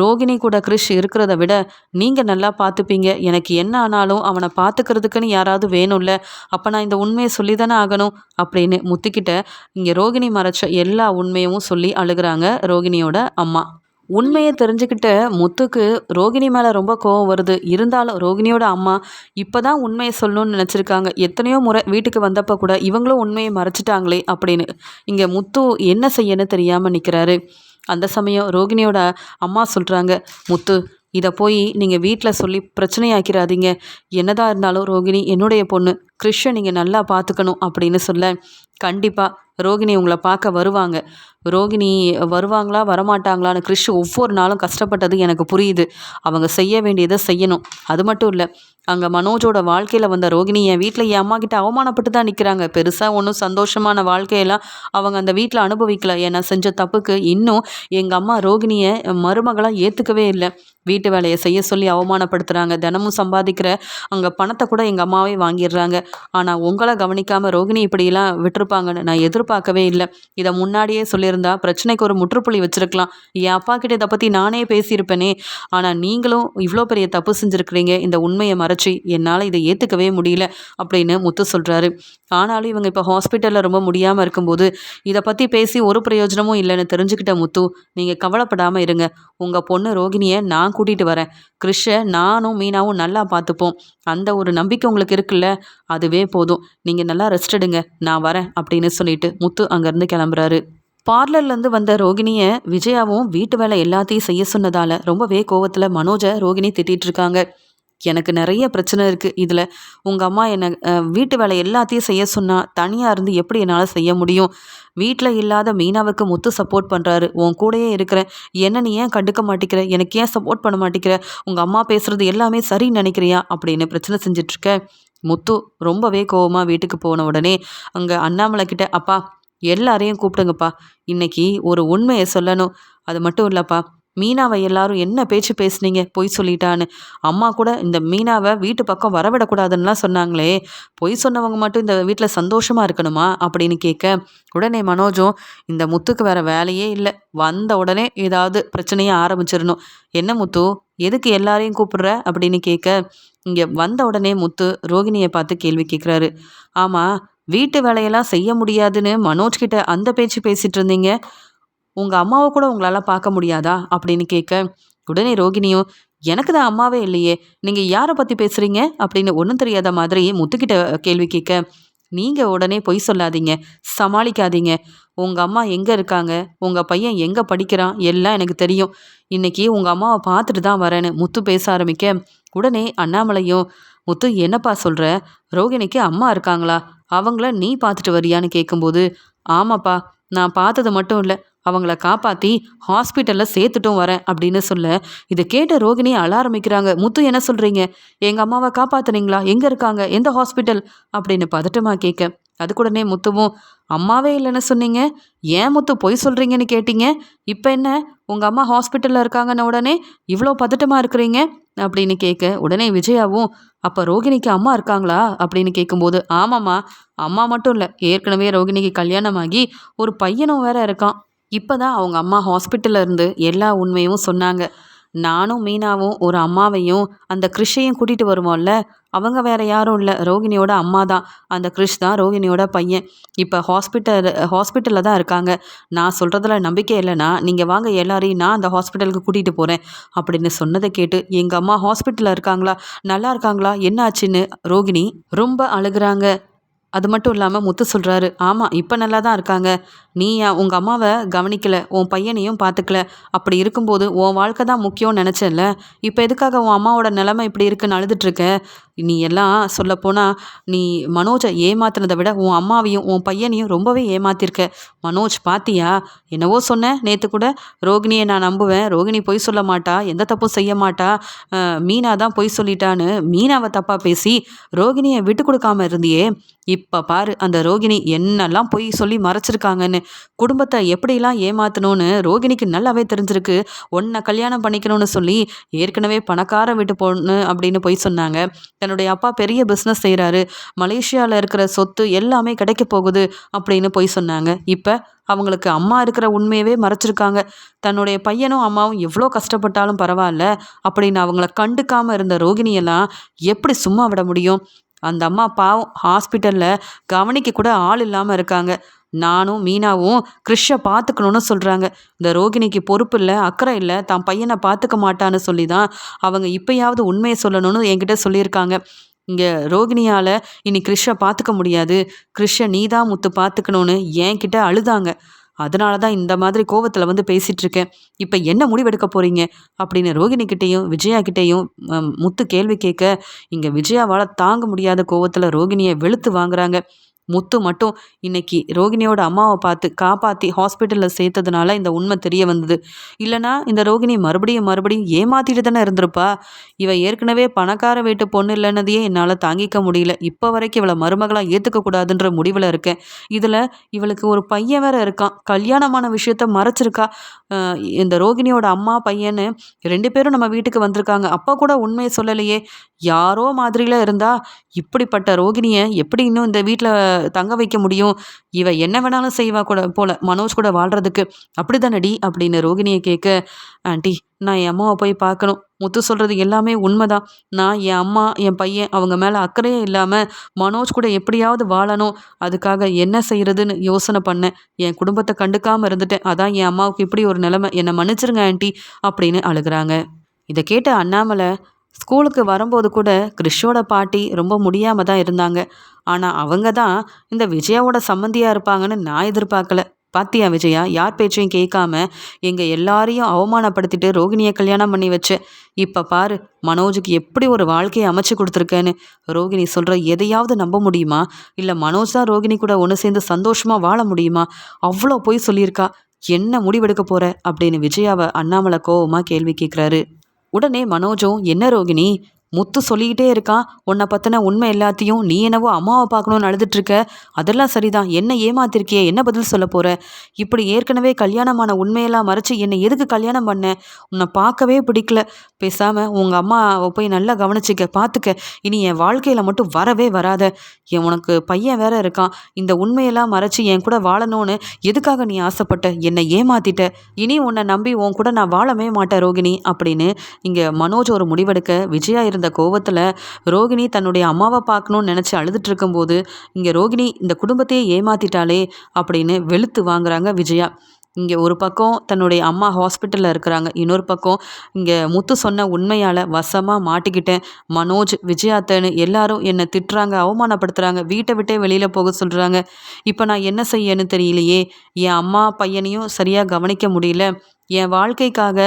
ரோகிணி கூட கிறிஷ் இருக்கிறத விட நீங்கள் நல்லா பார்த்துப்பீங்க. எனக்கு என்ன ஆனாலும் அவனை பார்த்துக்கிறதுக்குன்னு யாராவது வேணும்ல. அப்போ நான் இந்த உண்மையை சொல்லி தானே ஆகணும் அப்படின்னு முத்துக்கிட்ட இங்கே ரோகிணி மறைச்ச எல்லா உண்மையும் சொல்லி அழுகிறாங்க ரோகிணியோட அம்மா. உண்மையை தெரிஞ்சுக்கிட்ட முத்துக்கு ரோகிணி மேலே ரொம்ப கோவம் வருது. இருந்தாலும் ரோகிணியோட அம்மா இப்போ தான் உண்மையை சொல்லணும்னு நினச்சிருக்காங்க. எத்தனையோ முறை வீட்டுக்கு வந்தப்போ கூட இவங்களும் உண்மையை மறைச்சிட்டாங்களே அப்படின்னு இங்கே முத்து என்ன செய்யன்னு தெரியாமல் நிற்கிறாரு. அந்த சமயம் ரோகிணியோட அம்மா சொல்கிறாங்க, முத்து இதை போய் நீங்கள் வீட்டில் சொல்லி பிரச்சனையாக்கிறாதீங்க. என்னதான் இருந்தாலும் ரோகிணி என்னுடைய பொண்ணு. கிறிஷை நீங்கள் நல்லா பார்த்துக்கணும் அப்படின்னு சொல்ல, கண்டிப்பாக ரோகிணி உங்களை பார்க்க வருவாங்க. ரோகிணி வருவாங்களா வரமாட்டாங்களான்னு கிறிஷ் ஒவ்வொரு நாளும் கஷ்டப்பட்டது எனக்கு புரியுது. அவங்க செய்ய வேண்டியதை செய்யணும். அது மட்டும் இல்லை, அங்கே மனோஜோட வாழ்க்கையில் வந்த ரோகிணி என் வீட்டில் என் அம்மா கிட்ட அவமானப்பட்டு தான் நிற்கிறாங்க. பெருசாக ஒன்றும் சந்தோஷமான வாழ்க்கையெல்லாம் அவங்க அந்த வீட்டில் அனுபவிக்கல. ஏன்னா செஞ்ச தப்புக்கு இன்னும் எங்கள் அம்மா ரோகிணியை மருமகளாக ஏற்றுக்கவே இல்லை. வீட்டு வேலையை செய்ய சொல்லி அவமானப்படுத்துகிறாங்க. தினமும் சம்பாதிக்கிற அங்கே பணத்தை கூட எங்கள் அம்மாவே வாங்கிடுறாங்க. ஆனால் உங்களை கவனிக்காமல் ரோகிணி இப்படியெல்லாம் விட்டுருப்பாங்கன்னு நான் எதிர்பார்க்கவே இல்லை. இதை முன்னாடியே சொல்லியிருந்தா பிரச்சனைக்கு ஒரு முற்றுப்புள்ளி வச்சுருக்கலாம். என் அப்பா கிட்ட இதை பற்றி நானே பேசியிருப்பேனே. ஆனால் நீங்களும் இவ்வளோ பெரிய தப்பு செஞ்சுருக்கிறீங்க. இந்த உண்மையை மறைச்சி என்னால் இதை ஏற்றுக்கவே முடியல அப்படின்னு முத்து சொல்கிறாரு. ஆனாலும் இவங்க இப்போ ஹாஸ்பிட்டலில் ரொம்ப முடியாமல் இருக்கும்போது இதை பற்றி பேசி ஒரு பிரயோஜனமும் இல்லைன்னு தெரிஞ்சுக்கிட்ட முத்து, நீங்கள் கவலைப்படாமல் இருங்க. உங்கள் பொண்ணு ரோகிணியை நான் கூட்டிகிட்டு வரேன். கிறிஷை நானும் மீனாவும் நல்லா பார்த்துப்போம். அந்த ஒரு நம்பிக்கை உங்களுக்கு இருக்குல்ல, அதுவே போதும். நீங்கள் நல்லா ரெஸ்ட் எடுங்க, நான் வரேன் அப்படின்னு சொல்லிட்டு முத்து அங்கேருந்து கிளம்புறாரு. பார்லர்லேருந்து வந்த ரோகிணியை விஜயாவும் வீட்டு வேலை எல்லாத்தையும் செய்ய சொன்னதால் ரொம்பவே கோவத்தில் மனோஜை ரோகிணி திட்டிகிட்டு இருக்காங்க. எனக்கு நிறைய பிரச்சனை இருக்குது. இதில் உங்கள் அம்மா என்னை வீட்டு வேலை எல்லாத்தையும் செய்ய சொன்னால் தனியாக இருந்து எப்படி என்னால் செய்ய முடியும்? வீட்டில் இல்லாத மீனாவுக்கு முத்து சப்போர்ட் பண்ணுறாரு. உன் கூடயே இருக்கிறேன். என்ன நீ ஏன் கண்டுக்க மாட்டேங்கிற? எனக்கு ஏன் சப்போர்ட் பண்ண மாட்டேங்கிற? உங்கள் அம்மா பேசுகிறது எல்லாமே சரின்னு நினைக்கிறியா அப்படின்னு பிரச்சனை செஞ்சிட்ருக்க. முத்து ரொம்பவே கோவமாக வீட்டுக்கு போன உடனே அங்கே அண்ணாமலை கிட்ட, அப்பா எல்லாரையும் கூப்பிடுங்கப்பா, இன்னைக்கு ஒரு உண்மையை சொல்லணும். அது மட்டும் இல்லைப்பா, மீனாவை எல்லாரும் என்ன பேச்சு பேசுனீங்க, பொய் சொல்லிட்டான்னு. அம்மா கூட இந்த மீனாவை வீட்டு பக்கம் வரவிடக்கூடாதுன்னெலாம் சொன்னாங்களே, பொய் சொன்னவங்க மட்டும் இந்த வீட்டில் சந்தோஷமாக இருக்கணுமா அப்படின்னு கேட்க, உடனே மனோஜும் இந்த முத்துக்கு வேறு வேலையே இல்லை, வந்த உடனே ஏதாவது பிரச்சனையை ஆரம்பிச்சிடணும். என்ன முத்து, எதுக்கு எல்லாரையும் கூப்பிடுற அப்படின்னு கேட்க, இங்கே வந்த உடனே முத்து ரோகிணியை பார்த்து கேள்வி கேட்குறாரு. ஆமாம், வீட்டு வேலையெல்லாம் செய்ய முடியாதுன்னு மனோஜ்கிட்ட அந்த பேச்சு பேசிகிட்டு இருந்தீங்க. உங்கள் அம்மாவை கூட உங்களால் பார்க்க முடியாதா அப்படின்னு கேட்க, உடனே ரோகிணியும் எனக்கு தான் அம்மாவே இல்லையே, நீங்கள் யாரை பற்றி பேசுகிறீங்க அப்படின்னு ஒன்றும் தெரியாத மாதிரி முத்துக்கிட்ட கேள்வி கேட்க, நீங்கள் உடனே பொய் சொல்லாதீங்க, சமாளிக்காதீங்க. உங்கள் அம்மா எங்கே இருக்காங்க, உங்கள் பையன் எங்கே படிக்கிறான் எல்லாம் எனக்கு தெரியும். இன்றைக்கி உங்கள் அம்மாவை பார்த்துட்டு தான் வரேன்னு முத்து பேச ஆரம்பிக்க, உடனே அண்ணாமலையும், முத்து என்னப்பா சொல்கிற, ரோகிணிக்கு அம்மா இருக்காங்களா, அவங்கள நீ பார்த்துட்டு வரியான்னு கேட்கும்போது, ஆமாப்பா, நான் பார்த்தது மட்டும் இல்லை, அவங்கள காப்பாற்றி ஹாஸ்பிட்டலில் சேர்த்துட்டும் வரேன் அப்படின்னு சொல்ல, இதை கேட்ட ரோகிணி அழ ஆரம்பிக்கிறாங்க. முத்து என்ன சொல்கிறீங்க, எங்கள் அம்மாவை காப்பாற்றுனீங்களா, எங்கே இருக்காங்க, எந்த ஹாஸ்பிட்டல் அப்படின்னு பதட்டமாக கேட்க, அதுக்குடனே முத்துவும், அம்மாவே இல்லைன்னு சொன்னீங்க, ஏன் முத்து பொய் சொல்கிறீங்கன்னு கேட்டீங்க, இப்போ என்ன உங்கள் அம்மா ஹாஸ்பிட்டலில் இருக்காங்கன்ன உடனே இவ்வளோ பதட்டமாக இருக்கிறீங்க அப்படின்னு கேட்க, உடனே விஜயாவும், அப்போ ரோகிணிக்கு அம்மா இருக்காங்களா அப்படின்னு கேட்கும்போது, ஆமாம்மா, அம்மா மட்டும் இல்லை, ஏற்கனவே ரோகிணிக்கு கல்யாணம் ஆகி ஒரு பையனும் வேற இருக்கான். இப்போ தான் அவங்க அம்மா ஹாஸ்பிட்டல்ல இருந்து எல்லா உண்மையும் சொன்னாங்க. நானும் மீனாவும் ஒரு அம்மாவையும் அந்த கிறிஷையும் கூட்டிகிட்டு வருவோம்ல, அவங்க வேற யாரும் இல்லை, ரோகிணியோட அம்மா தான். அந்த கிறிஷ் தான் ரோகிணியோட பையன். இப்போ ஹாஸ்பிட்டலில் தான் இருக்காங்க. நான் சொல்கிறதுல நம்பிக்கை இல்லைன்னா நீங்கள் வாங்க, எல்லாரையும் நான் அந்த ஹாஸ்பிட்டலுக்கு கூட்டிகிட்டு போகிறேன் அப்படின்னு சொன்னதை கேட்டு, எங்கள் அம்மா ஹாஸ்பிட்டலில் இருக்காங்களா, நல்லா இருக்காங்களா, என்ன ஆச்சுன்னு ரோகிணி ரொம்ப அழுகுறாங்க. அது மட்டும் இல்லாமல் முத்து சொல்கிறாரு, ஆமாம் இப்போ நல்லா தான் இருக்காங்க. நீ உங்கள் அம்மாவை கவனிக்கல, உன் பையனையும் பார்த்துக்கல. அப்படி இருக்கும்போது உன் வாழ்க்கை தான் முக்கியம்னு நினச்சேன்ல, இப்போ எதுக்காக உன் அம்மாவோட நிலைமை இப்படி இருக்குன்னு அழுதுட்ருக்க? நீ எல்லாம் சொல்லப்போனால் நீ மனோஜை ஏமாத்தினதை விட உன் அம்மாவையும் உன் பையனையும் ரொம்பவே ஏமாத்திருக்க. மனோஜ் பாத்தியா, என்னவோ சொன்னேன் நேற்று கூட, ரோகிணியை நான் நம்புவேன், ரோகிணி பொய் சொல்ல மாட்டா, எந்த தப்பும் செய்ய மாட்டா, மீனா தான் பொய் சொல்லிட்டான்னு மீனாவை தப்பாக பேசி ரோகிணியை விட்டு கொடுக்காம இருந்தியே. இப்போ பாரு அந்த ரோகிணி என்னெல்லாம் பொய் சொல்லி மறைச்சிருக்காங்கன்னு. குடும்பத்தை எப்படிலாம் ஏமாத்தணும்னு ரோகிணிக்கு நல்லாவே தெரிஞ்சிருக்கு. உன்னை கல்யாணம் பண்ணிக்கணும்னு சொல்லி ஏற்கனவே பணக்கார வீட்டு பொண்ணு அப்படின்னு பொய் சொன்னாங்க. தன்னுடைய அப்பா பெரிய பிஸ்னஸ் செய்கிறாரு, மலேசியாவில் இருக்கிற சொத்து எல்லாமே கிடைக்க போகுது அப்படின்னு பொய் சொன்னாங்க. இப்போ அவங்களுக்கு அம்மா இருக்கிற உண்மையவே மறைச்சிருக்காங்க. தன்னுடைய பையனும் அம்மாவும் எவ்வளோ கஷ்டப்பட்டாலும் பரவாயில்ல அப்படின்னு அவங்கள கண்டுக்காமல் இருந்த ரோகிணியெல்லாம் எப்படி சும்மா விட முடியும்? அந்த அம்மா பாவம் ஹாஸ்பிட்டலில் கவனிக்க கூட ஆள் இல்லாமல் இருக்காங்க. நானும் மீனாவும் கிறிஷை பார்த்துக்கணுன்னு சொல்கிறாங்க. இந்த ரோகிணிக்கு பொறுப்பு இல்லை, அக்கறை இல்லை, தான் பையனை பார்த்துக்க மாட்டான்னு சொல்லி தான் அவங்க இப்போயாவது உண்மையை சொல்லணும்னு என்கிட்ட சொல்லியிருக்காங்க. இங்கே ரோகிணியால் இனி கிறிஷை பார்த்துக்க முடியாது, கிறிஷை நீ தான் முத்து பார்த்துக்கணுன்னு என்கிட்ட அழுதாங்க. அதனால தான் இந்த மாதிரி கோவத்தில் வந்து பேசிகிட்டு இருக்கேன். இப்போ என்ன முடிவெடுக்க போகிறீங்க அப்படின்னு ரோகிணிக்கிட்டேயும் விஜயா கிட்டேயும் முத்து கேள்வி கேட்க, இங்கே விஜயாவால் தாங்க முடியாத கோவத்தில் ரோகிணியை வெளுத்து வாங்குறாங்க. முத்து மட்டும் இன்னைக்கு ரோகிணியோட அம்மாவை பார்த்து காப்பாற்றி ஹாஸ்பிட்டலில் சேர்த்ததுனால இந்த உண்மை தெரிய வந்தது. இல்லைனா இந்த ரோகிணி மறுபடியும் ஏமாத்திட்டு தானே இருந்திருப்பா. இவ ஏற்கனவே பணக்கார வீட்டு பொண்ணு இல்லைன்னதையே என்னால் தாங்கிக்க முடியல. இப்போ வரைக்கும் இவளை மருமகளாக ஏற்றுக்கக்கூடாதுன்ற முடிவில் இருக்கேன். இதில் இவளுக்கு ஒரு பையன் வேற இருக்கான், கல்யாணமான விஷயத்த மறைச்சிருக்கா. இந்த ரோகிணியோட அம்மா பையன்னு 2 பேரும் நம்ம வீட்டுக்கு வந்திருக்காங்க, அப்போ கூட உண்மையை சொல்லலையே. யாரோ மாதிரில இருந்தா இப்படிப்பட்ட ரோகிணியை எப்படி இன்னும் இந்த வீட்டில் தங்க வைக்க முடியும்? இவ என்ன வேணாலும் செய்வா கூட போல மனோஜ் கூட வாழ்கிறதுக்கு, அப்படி தானடி அப்படின்னு ரோகிணியை கேட்க, ஆண்டி நான் என் அம்மாவை போய் பார்க்கணும், முத்து சொல்கிறது எல்லாமே உண்மைதான். நான் என் அம்மா என் பையன் அவங்க மேலே அக்கறையே இல்லாமல் மனோஜ் கூட எப்படியாவது வாழணும், அதுக்காக என்ன செய்கிறதுன்னு யோசனை பண்ணேன். என் குடும்பத்தை கண்டுக்காமல் இருந்துட்டேன், அதான் என் அம்மாவுக்கு இப்படி ஒரு நிலைமை, என்னை மன்னிச்சிருங்க ஆண்டி அப்படின்னு அழுகிறாங்க. இதை கேட்ட அண்ணாமலை, ஸ்கூலுக்கு வரும்போது கூட கிறிஷோட பாட்டி ரொம்ப முடியாமல் தான் இருந்தாங்க, ஆனால் அவங்க தான் இந்த விஜயாவோட சம்மந்தியாக இருப்பாங்கன்னு நான் எதிர்பார்க்கல. பாத்தியா விஜயா, யார் பேச்சையும் கேட்காம எங்கள் எல்லாரையும் அவமானப்படுத்திட்டு ரோகிணியை கல்யாணம் பண்ணி வச்ச. இப்போ பாரு மனோஜுக்கு எப்படி ஒரு வாழ்க்கையை அமைச்சு கொடுத்துருக்கேன்னு. ரோகிணி சொல்கிற எதையாவது நம்ப முடியுமா? இல்லை மனோஜ் தான் ரோகிணி கூட ஒன்று சேர்ந்து சந்தோஷமாக வாழ முடியுமா? அவ்வளோ போய் சொல்லியிருக்கா, என்ன முடிவெடுக்க போகிற அப்படின்னு விஜயாவை அண்ணாமலை கோவமாக கேள்வி கேட்குறாரு. உடனே மனோஜும், என்ன ரோகிணி, முத்து சொல்லிக்கிட்டே இருக்கான் உன்னை பற்றின உண்மை எல்லாத்தையும், நீ என்னவோ அம்மாவை பார்க்கணுன்னு அழுதுட்ருக்க, அதெல்லாம் சரிதான், என்ன ஏமாத்திருக்கியே, என்ன பதில் சொல்ல போகிற? இப்படி ஏற்கனவே கல்யாணமான உண்மையெல்லாம் மறைச்சி என்னை எதுக்கு கல்யாணம் பண்ண? உன்னை பார்க்கவே பிடிக்கல, பேசாமல் உங்கள் அம்மாவை போய் நல்லா கவனிச்சிக்க, பார்த்துக்க, இனி என் வாழ்க்கையில் மட்டும் வரவே வராத. உனக்கு பையன் வேற இருக்கான், இந்த உண்மையெல்லாம் மறைச்சி என் கூட வாழணும்னு எதுக்காக நீ ஆசைப்பட்ட? என்னை ஏமாத்திட்ட, இனி உன்னை நம்பி உன் கூட நான் வாழவே மாட்டேன் ரோகிணி அப்படின்னு இங்கே மனோஜ் ஒரு முடிவெடுக்க, விஜயா இருந்த கோவத்தில் ரோகிணி தன்னுடைய அம்மாவை பார்க்கணும்னு நினச்சி அழுதுட்டு இருக்கும்போது, இங்கே ரோகிணி இந்த குடும்பத்தையே ஏமாத்திட்டாளே அப்படின்னு வெளுத்து வாங்குறாங்க விஜயா. இங்கே ஒரு பக்கம் தன்னுடைய அம்மா ஹாஸ்பிட்டலில் இருக்கிறாங்க, இன்னொரு பக்கம் இங்கே முத்து சொன்ன உண்மையால் வசமாக மாட்டிக்கிட்டேன், மனோஜ் விஜயாத்தன்னு எல்லாரும் என்னை திட்டுறாங்க, அவமானப்படுத்துகிறாங்க, வீட்டை விட்டே வெளியில் போக சொல்கிறாங்க. இப்போ நான் என்ன செய்யன்னு தெரியலையே, என் அம்மா பையனையும் சரியாக கவனிக்க முடியல, என் வாழ்க்கைக்காக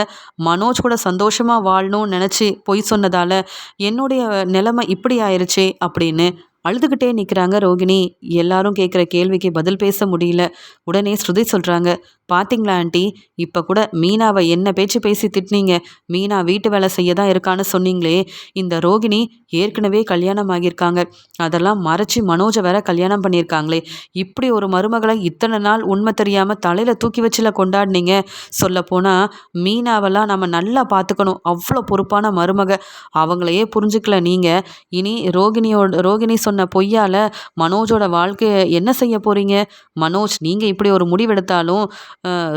மனோஜ் கூட சந்தோஷமாக வாழணும்னு நினச்சி பொய் சொன்னதால் என்னுடைய நிலைமை இப்படி ஆயிடுச்சே அப்படின்னு அழுதுகிட்டே நிற்கிறாங்க ரோகிணி. எல்லாரும் கேட்குற கேள்விக்கு பதில் பேச முடியல. உடனே ஸ்ருதி சொல்கிறாங்க, பாத்தீங்களா ஆண்டி, இப்போ கூட மீனாவை என்ன பேச்சு பேசி திட்டினீங்க. மீனா வீட்டு வேலை செய்ய தான் இருக்கான்னு சொன்னீங்களே, இந்த ரோகிணி ஏற்கனவே கல்யாணம் ஆகியிருக்காங்க. அதெல்லாம் மறைச்சி மனோஜை வேற கல்யாணம் பண்ணியிருக்காங்களே. இப்படி ஒரு மருமகளை இத்தனை நாள் உண்மை தெரியாமல் தலையில் தூக்கி வச்சுல கொண்டாடினீங்க. சொல்லப்போனால் மீனாவெல்லாம் நம்ம நல்லா பார்த்துக்கணும். அவ்வளோ பொறுப்பான மருமக. அவங்களையே புரிஞ்சுக்கல நீங்கள். இனி ரோகிணி சொன்ன பொய்யால் மனோஜோட வாழ்க்கையை என்ன செய்ய போகிறீங்க? மனோஜ், நீங்கள் இப்படி ஒரு முடிவெடுத்தாலும்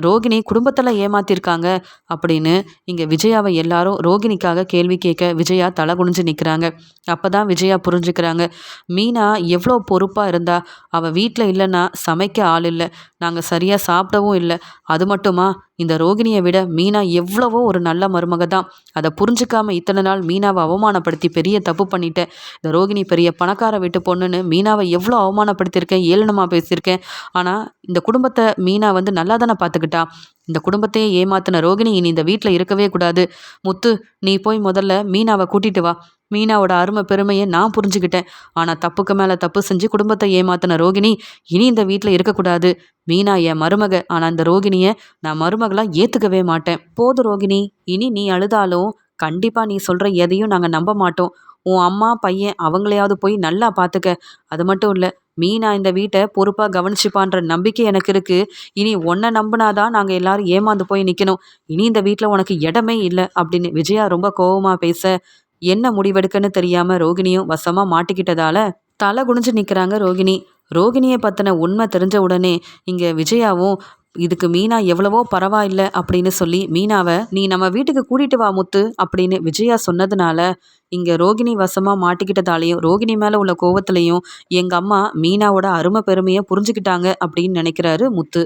ரோகிணி குடும்பத்தில் ஏமாத்திருக்காங்க அப்படின்னு இங்கே விஜயாவை எல்லாரும் ரோகிணிக்காக கேள்வி கேட்க விஜயா தலை குனிஞ்சு நிற்கிறாங்க. அப்போ தான் விஜயா புரிஞ்சுக்கிறாங்க. மீனா எவ்வளோ பொறுப்பாக இருந்தா. அவள் வீட்டில் இல்லைன்னா சமைக்க ஆள் இல்லை, நாங்கள் சரியாக சாப்பிடவும் இல்லை. அது மட்டுமா, இந்த ரோகிணியை விட மீனா எவ்வளவோ ஒரு நல்ல மருமக தான். அதை புரிஞ்சுக்காம இத்தனை நாள் மீனாவை அவமானப்படுத்தி பெரிய தப்பு பண்ணிட்டேன். இந்த ரோகிணி பெரிய பணக்கார வீட்டு பொண்ணுன்னு மீனாவை எவ்வளோ அவமானப்படுத்தியிருக்கேன், ஏளனமாக பேசியிருக்கேன். ஆனால் இந்த குடும்பத்தை மீனா நல்லா தானே பார்த்துக்கிட்டா. இந்த குடும்பத்தையே ஏமாத்தின ரோகிணி இனி இந்த வீட்டில் இருக்கவே கூடாது. முத்து, நீ போய் முதல்ல மீனாவை கூட்டிட்டு வா. மீனாவோட அருமை பெருமையை நான் புரிஞ்சுக்கிட்டேன். ஆனால் தப்புக்கு மேலே தப்பு செஞ்சு குடும்பத்தை ஏமாத்தின ரோகிணி இனி இந்த வீட்டில் இருக்கக்கூடாது. மீனா என் மருமக, ஆனால் இந்த ரோகிணியை நான் மருமகளாக ஏற்றுக்கவே மாட்டேன். போது ரோகிணி, இனி நீ அழுதாலும் கண்டிப்பாக நீ சொல்கிற எதையும் நாங்கள் நம்ப மாட்டோம். உன் அம்மா பையன் அவங்களையாவது போய் நல்லா பார்த்துக்க. அது மட்டும் இல்லை, மீனா இந்த வீட்டை பொறுப்பாக கவனிச்சுப்பான்ற நம்பிக்கை எனக்கு இருக்குது. இனி உன்னை நம்பினாதான் நாங்கள் எல்லாரும் ஏமாந்து போய் நிற்கணும். இனி இந்த வீட்டில் உனக்கு இடமே இல்லை அப்படின்னு விஜயா ரொம்ப கோபமாக பேச, என்ன முடிவெடுக்கன்னு தெரியாமல் ரோகிணியும் வசமாக மாட்டிக்கிட்டதால தலை குனிஞ்சு நிற்கிறாங்க ரோகிணி. ரோகிணியை பற்றின உண்மை தெரிஞ்ச உடனே இங்கே விஜயாவும் இதுக்கு மீனா எவ்வளவோ பரவாயில்லை அப்படின்னு சொல்லி மீனாவை நீ நம்ம வீட்டுக்கு கூட்டிட்டு வா முத்து அப்படின்னு விஜயா சொன்னதுனால இங்கே ரோகிணி வசமாக மாட்டிக்கிட்டதாலையும் ரோகிணி மேலே உள்ள கோவத்துலையும் எங்கள் அம்மா மீனாவோட அருமை பெருமையை புரிஞ்சுக்கிட்டாங்க அப்படின்னு நினைக்கிறாரு முத்து.